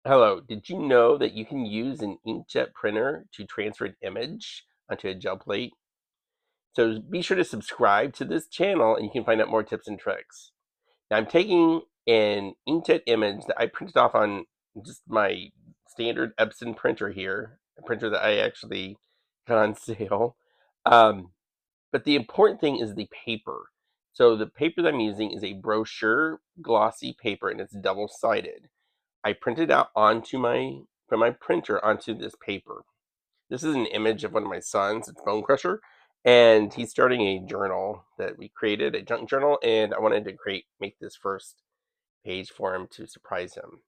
Hello, did you know that you can use an inkjet printer to transfer an image onto a gel plate? So be sure to subscribe to this channel and you can find out more tips and tricks. Now I'm taking an inkjet image that I printed off on just my standard Epson printer here, a printer that I actually got on sale. Um, but the important thing is the paper. So the paper that I'm using is a brochure glossy paper and it's double-sided. I printed out onto from my printer onto this paper. This is an image of one of my sons. It's Bonecrusher, and he's starting a journal that we created, a junk journal, and I wanted to make this first page for him to surprise him.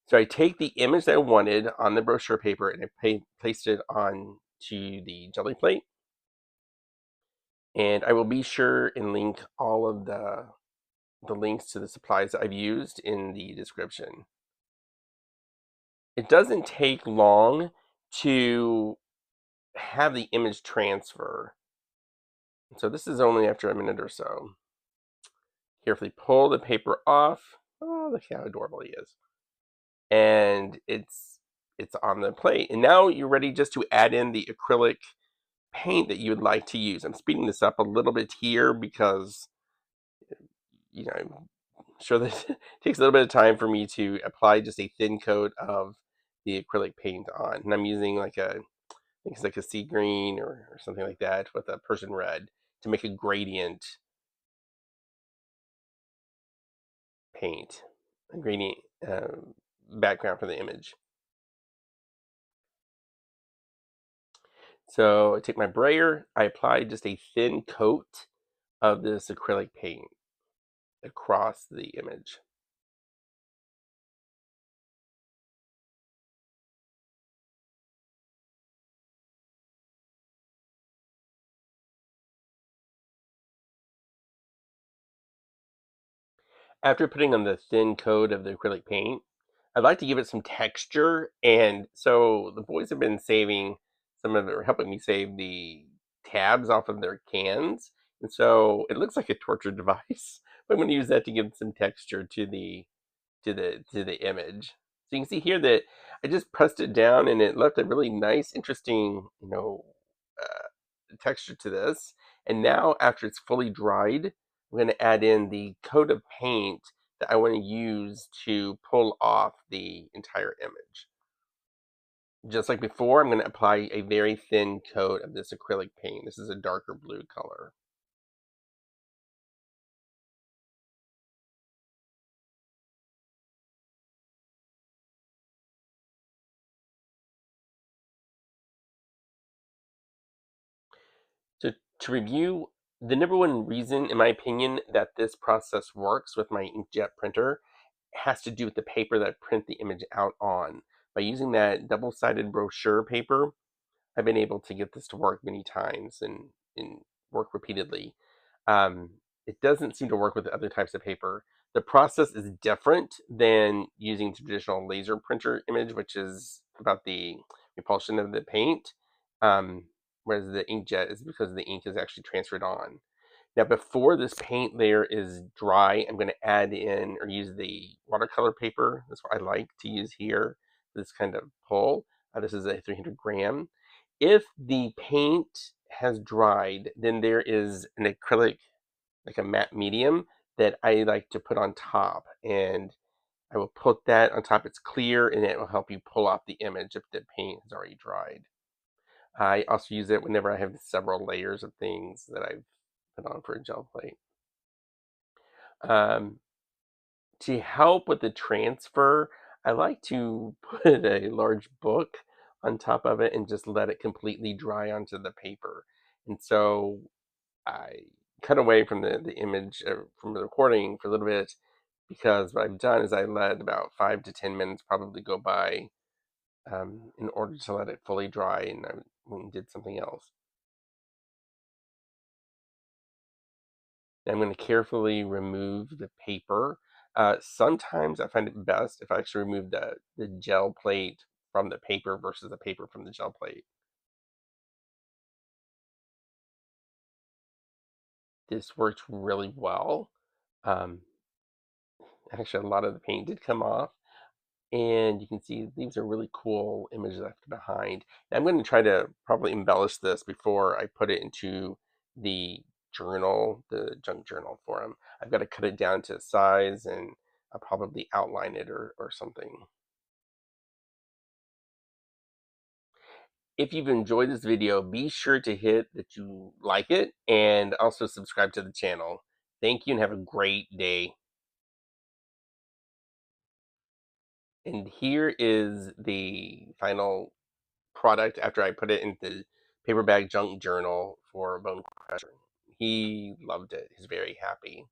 So I take the image that I wanted on the brochure paper and I placed it on to the jelly plate. And I will be sure and link all of the links to the supplies that I've used in the description. It doesn't take long to have the image transfer. So this is only after a minute or so. Carefully pull the paper off. Oh, look how adorable he is. And it's on the plate. And now you're ready just to add in the acrylic paint that you would like to use. I'm speeding this up a little bit here because I'm sure that it takes a little bit of time for me to apply just a thin coat of the acrylic paint on. And I'm using like I think it's like a sea green or something like that with a Persian red to make a gradient paint, a gradient background for the image. So I take my brayer, I apply just a thin coat of this acrylic paint across the image. After putting on the thin coat of the acrylic paint, I'd like to give it some texture, and so the boys have been saving some of it, or helping me save the tabs off of their cans, and so it looks like a torture device. But I'm going to use that to give some texture to the image. So you can see here that I just pressed it down, and it left a really nice, interesting, texture to this. And now, after it's fully dried, I'm going to add in the coat of paint that I want to use to pull off the entire image. Just like before, I'm going to apply a very thin coat of this acrylic paint. This is a darker blue color. So to review, the number one reason, in my opinion, that this process works with my inkjet printer has to do with the paper that I print the image out on. By using that double-sided brochure paper, I've been able to get this to work many times and work repeatedly. It doesn't seem to work with other types of paper. The process is different than using traditional laser printer image, which is about the repulsion of the paint. Um, Whereas the inkjet is because the ink is actually transferred on. Now, before this paint layer is dry, I'm going to add in or use the watercolor paper. That's what I like to use here. This kind of pull. This is a 300 gram. If the paint has dried, then there is an acrylic, like a matte medium, that I like to put on top. And I will put that on top. It's clear and it will help you pull off the image if the paint has already dried. I also use it whenever I have several layers of things that I've put on for a gel plate. Um, to help with the transfer, I like to put a large book on top of it and just let it completely dry onto the paper. And so I cut away from the image, from the recording for a little bit, because what I've done is I let about 5 to 10 minutes probably go by in order to let it fully dry, and I went and did something else. I'm going to carefully remove the paper. Sometimes I find it best if I actually remove the gel plate from the paper versus the paper from the gel plate. This worked really well. Um, Actually, a lot of the paint did come off. And you can see these are really cool images left behind. And I'm going to try to probably embellish this before I put it into the journal, the junk journal for him. I've got to cut it down to size, and I'll probably outline it or something. If you've enjoyed this video, be sure to hit that you like it and also subscribe to the channel. Thank you and have a great day. And here is the final product after I put it in the paper bag junk journal for Bonecrusher. He loved it. He's very happy.